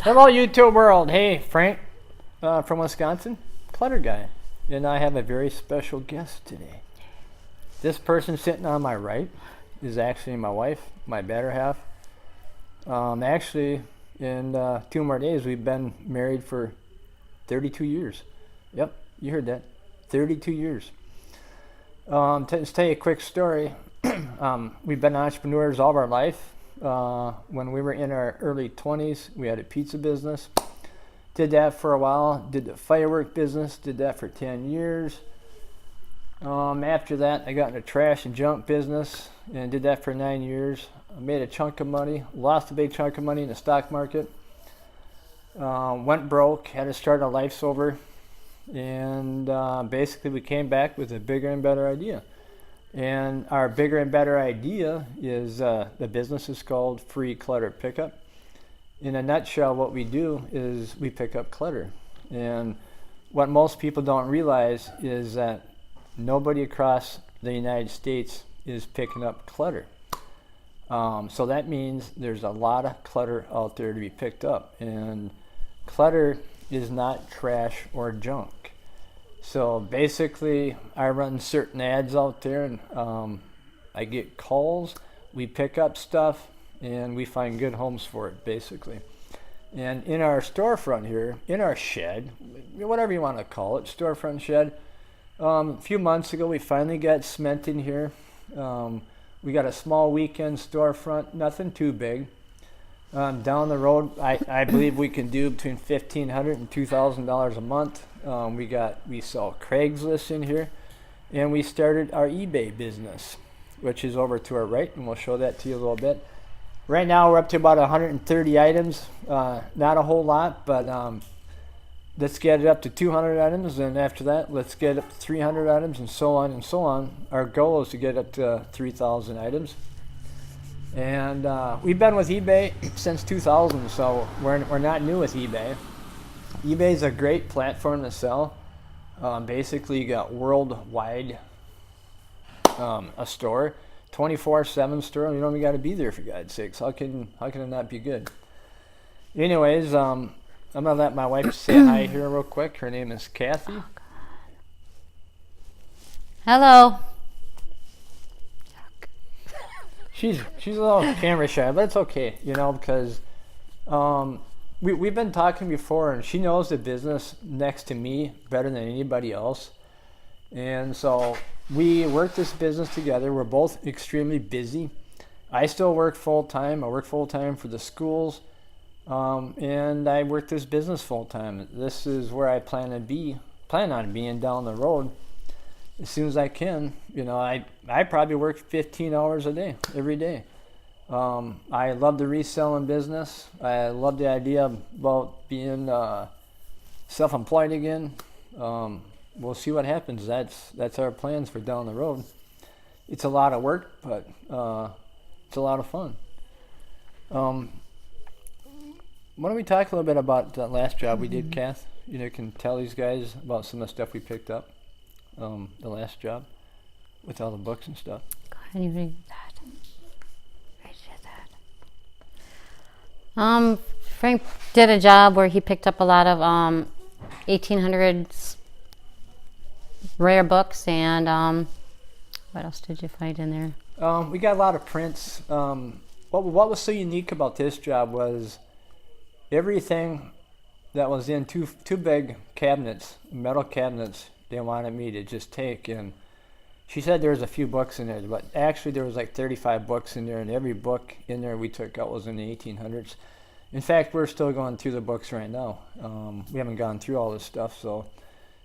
Hello, YouTube world. Hey, Frank from Wisconsin, Clutter Guy. And I have a very special guest today. This person sitting on my right is actually my wife, my better half. Actually, in 2 more days, we've been married for 32 years. Yep, you heard that. 32 years. To tell you a quick story, we've been entrepreneurs all of our life. When we were in our early 20s, we had a pizza business. Did that for a while. Did the firework business. Did that for 10 years. After that, I got in the trash and junk business and did that for 9 years. I made a chunk of money, lost a big chunk of money in the stock market. Went broke, had to start our lives over. And basically we came back with a bigger and better idea. And our bigger and better idea is the business is called Free Clutter Pickup. In a nutshell, what we do is we pick up clutter. And what most people don't realize is that nobody across the United States is picking up clutter. So that means there's a lot of clutter out there to be picked up. And clutter is not trash or junk. So basically, I run certain ads out there and I get calls, we pick up stuff, and we find good homes for it, basically. And in our storefront here, in our shed, whatever you want to call it, storefront shed, a few months ago we finally got cement in here. We got a small weekend storefront, nothing too big. Down the road, I believe we can do between $1,500 and $2,000 a month. We sell Craigslist in here, and we started our eBay business, which is over to our right, and we'll show that to you a little bit. Right now, we're up to about 130 items. Not a whole lot, but let's get it up to 200 items, and after that, let's get up to 300 items, and so on and so on. Our goal is to get up to 3,000 items. And we've been with eBay since 2000, so we're not new with eBay. eBay is a great platform to sell. Basically, you got worldwide a store, 24/7 store. You don't even got to be there, for God's sakes. How can it not be good? Anyways, I'm gonna let my wife say hi here real quick. Her name is Kathy. Hello. She's a little camera shy, but it's okay, because we've been talking before, and she knows the business next to me better than anybody else. And so we work this business together. We're both extremely busy. I still work full time. I work full time for the schools, and I work this business full time. This is where I plan on being down the road. As soon as I can, I probably work 15 hours a day, every day. I love the reselling business. I love the idea about being self-employed again. We'll see what happens. That's our plans for down the road. It's a lot of work, but it's a lot of fun. Why don't we talk a little bit about that last job we did, Kath? You can tell these guys about some of the stuff we picked up. The last job with all the books and stuff. Go ahead and read that. Frank did a job where he picked up a lot of 1800s rare books, and what else did you find in there? We got a lot of prints. What was so unique about this job was everything that was in two big cabinets, metal cabinets, they wanted me to just take. And she said there was a few books in there, but actually there was like 35 books in there, and every book in there we took out was in the 1800s. In fact, we're still going through the books right now. We haven't gone through all this stuff, so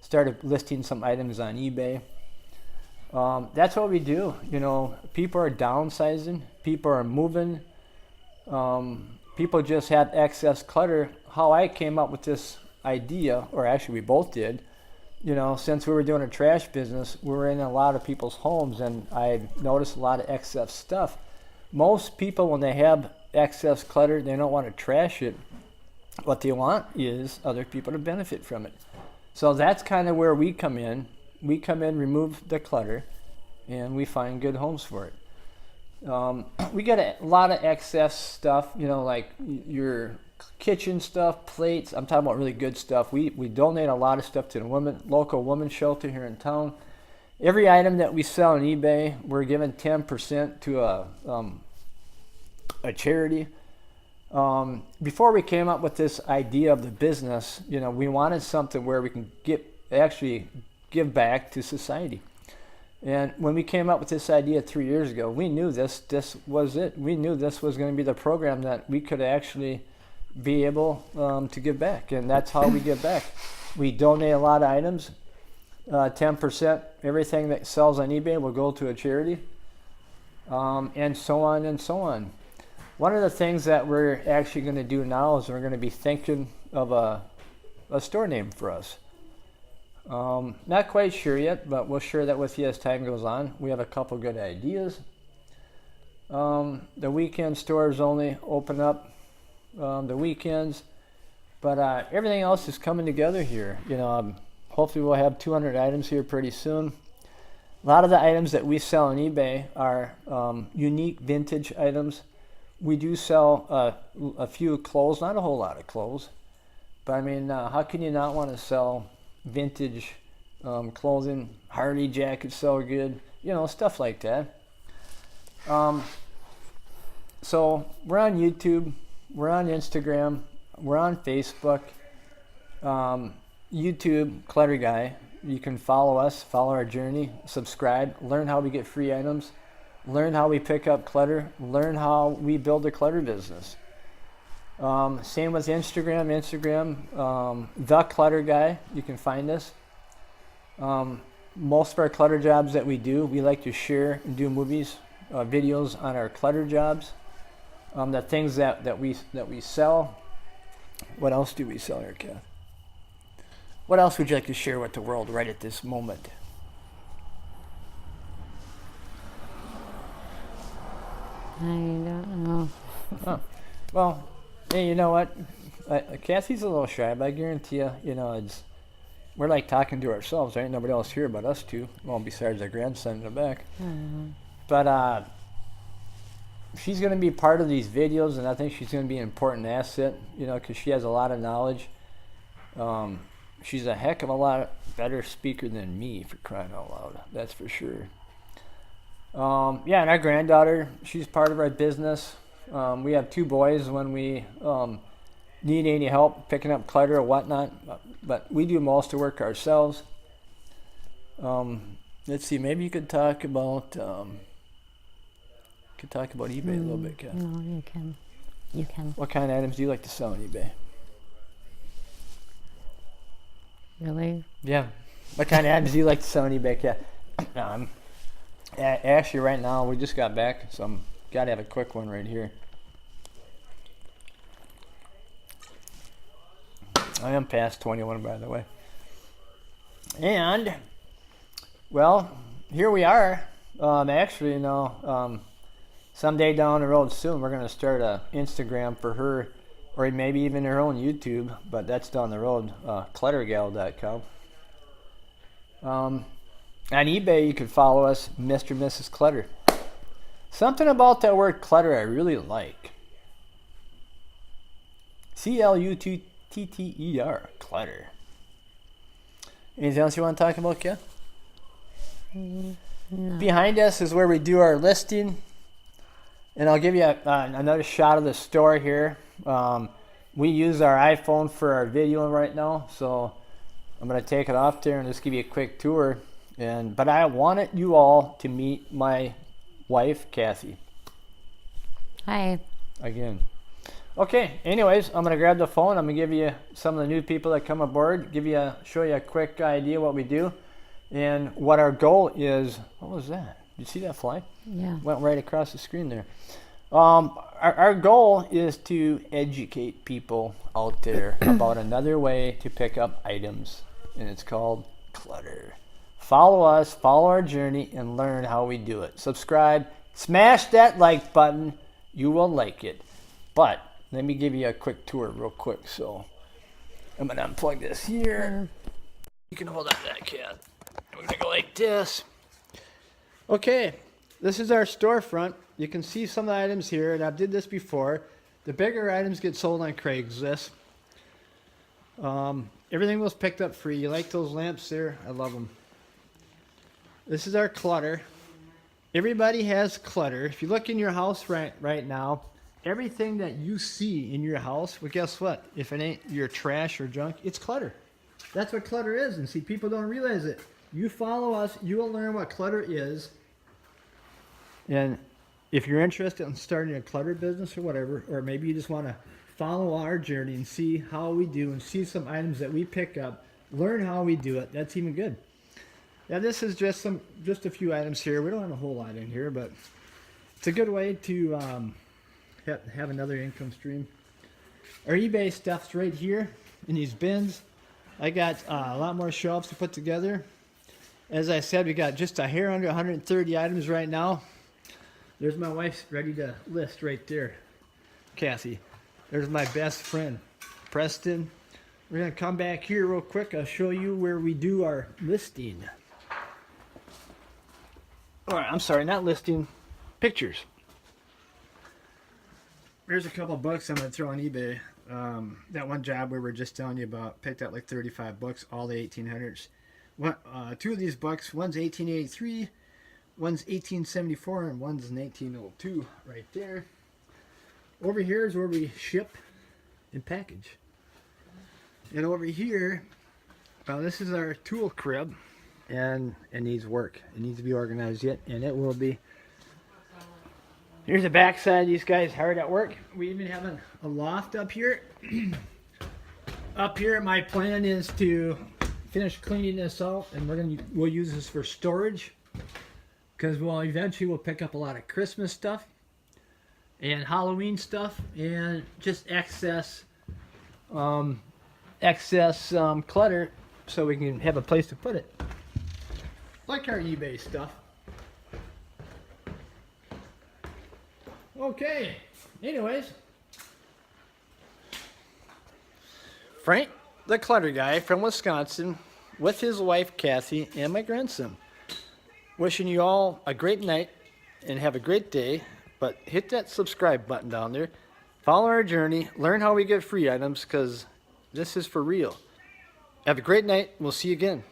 started listing some items on eBay. That's what we do. People are downsizing, people are moving, people just have excess clutter. How I came up with this idea, or actually we both did, since we were doing a trash business, we were in a lot of people's homes, and I noticed a lot of excess stuff. Most people, when they have excess clutter, they don't want to trash it. What they want is other people to benefit from it. So that's kind of where we come in. We come in, remove the clutter, and we find good homes for it. We get a lot of excess stuff, like your kitchen stuff, plates. I'm talking about really good stuff. We donate a lot of stuff to the local women's shelter here in town. Every item that we sell on eBay, we're giving 10% to a charity. Before we came up with this idea of the business, we wanted something where we can actually give back to society. And when we came up with this idea 3 years ago, we knew this was it. We knew this was going to be the program that we could actually be able to give back. And that's how we give back. We donate a lot of items. 10%, everything that sells on eBay will go to a charity. And so on and so on. One of the things that we're actually going to do now is we're going to be thinking of a store name for us. Not quite sure yet, but we'll share that with you as time goes on. We have a couple good ideas. The weekend stores only open up the weekends, but everything else is coming together here. Hopefully we'll have 200 items here pretty soon. A lot of the items that we sell on eBay are unique vintage items. We do sell a few clothes, not a whole lot of clothes, but I mean, how can you not want to sell vintage clothing? Harley jackets sell good, stuff like that. So we're on YouTube, we're on Instagram, we're on Facebook. YouTube, Clutter Guy. You can follow us, follow our journey, subscribe, learn how we get free items, learn how we pick up clutter, learn how we build a clutter business. Same with Instagram, The Clutter Guy. You can find us. Most of our clutter jobs that we do, we like to share and do videos on our clutter jobs. The things that we sell. What else do we sell here, Kath? What else would you like to share with the world right at this moment? I don't know. Oh, well, hey, you know what? Kathy's a little shy, but I guarantee you, we're like talking to ourselves. There ain't nobody else here but us two. Well, besides our grandson in the back. But she's going to be part of these videos, and I think she's going to be an important asset, because she has a lot of knowledge. She's a heck of a lot better speaker than me, for crying out loud. That's for sure. And our granddaughter, she's part of our business. We have 2 boys when we need any help picking up clutter or whatnot, but we do most of the work ourselves. Let's see, maybe you could talk about eBay a little bit, Kat. No, you can. You can. What kind of items do you like to sell on eBay? Really? Yeah. What kind of items do you like to sell on eBay, Kat? Actually, right now, we just got back, so I'm got to have a quick one right here. I am past 21, by the way. And, well, here we are. Actually, someday down the road soon, we're going to start a Instagram for her, or maybe even her own YouTube, but that's down the road, cluttergal.com. On eBay, you can follow us, Mr. and Mrs. Clutter. Something about that word clutter I really like. CLUTTER, clutter. Anything else you want to talk about, Kat? No. Behind us is where we do our listing. And I'll give you another shot of the store here. We use our iPhone for our video right now, so I'm going to take it off there and just give you a quick tour. But I wanted you all to meet my wife, Kathy. Hi. Again. Okay, anyways, I'm going to grab the phone. I'm going to give you some of the new people that come aboard, show you a quick idea what we do and what our goal is. What was that? Did you see that fly? Yeah. Went right across the screen there. Our goal is to educate people out there about another way to pick up items, and it's called clutter. Follow us, follow our journey, and learn how we do it. Subscribe, smash that like button. You will like it. But let me give you a quick tour real quick. So I'm going to unplug this here. You can hold on to that, Cat. We're going to go like this. Okay, this is our storefront. You can see some of the items here, and I did this before. The bigger items get sold on Craigslist. Everything was picked up free. You like those lamps there? I love them. This is our clutter. Everybody has clutter. If you look in your house right now, everything that you see in your house, well, guess what? If it ain't your trash or junk, it's clutter. That's what clutter is. And see, people don't realize it. You follow us, you will learn what clutter is. And if you're interested in starting a clutter business or whatever, or maybe you just want to follow our journey and see how we do and see some items that we pick up, learn how we do it, that's even good. Now this is just a few items here. We don't have a whole lot in here, but it's a good way to have another income stream. Our eBay stuff's right here in these bins. I got a lot more shelves to put together. As I said, we got just a hair under 130 items right now. There's my wife's ready to list right there, Cassie. There's my best friend, Preston. We're gonna come back here real quick. I'll show you where we do our listing. All right, I'm sorry, not listing, pictures. There's a couple books I'm gonna throw on eBay. That one job we were just telling you about, picked up like 35 books, all the 1800s. Two of these books, one's 1883, one's 1874, and one's 1902 right there. Over here is where we ship and package. And over here, this is our tool crib, and it needs work. It needs to be organized yet, and it will be. Here's the back side. These guys hard at work. We even have a loft up here. Up here, my plan is to finish cleaning this out, and we'll use this for storage, because eventually we'll pick up a lot of Christmas stuff and Halloween stuff and just excess clutter, so we can have a place to put it, like our eBay stuff. Okay, anyways, Frank, the clutter guy from Wisconsin, with his wife Kathy and my grandson, wishing you all a great night and have a great day. But hit that subscribe button down there, follow our journey, learn how we get free items, because this is for real. Have a great night. We'll see you again.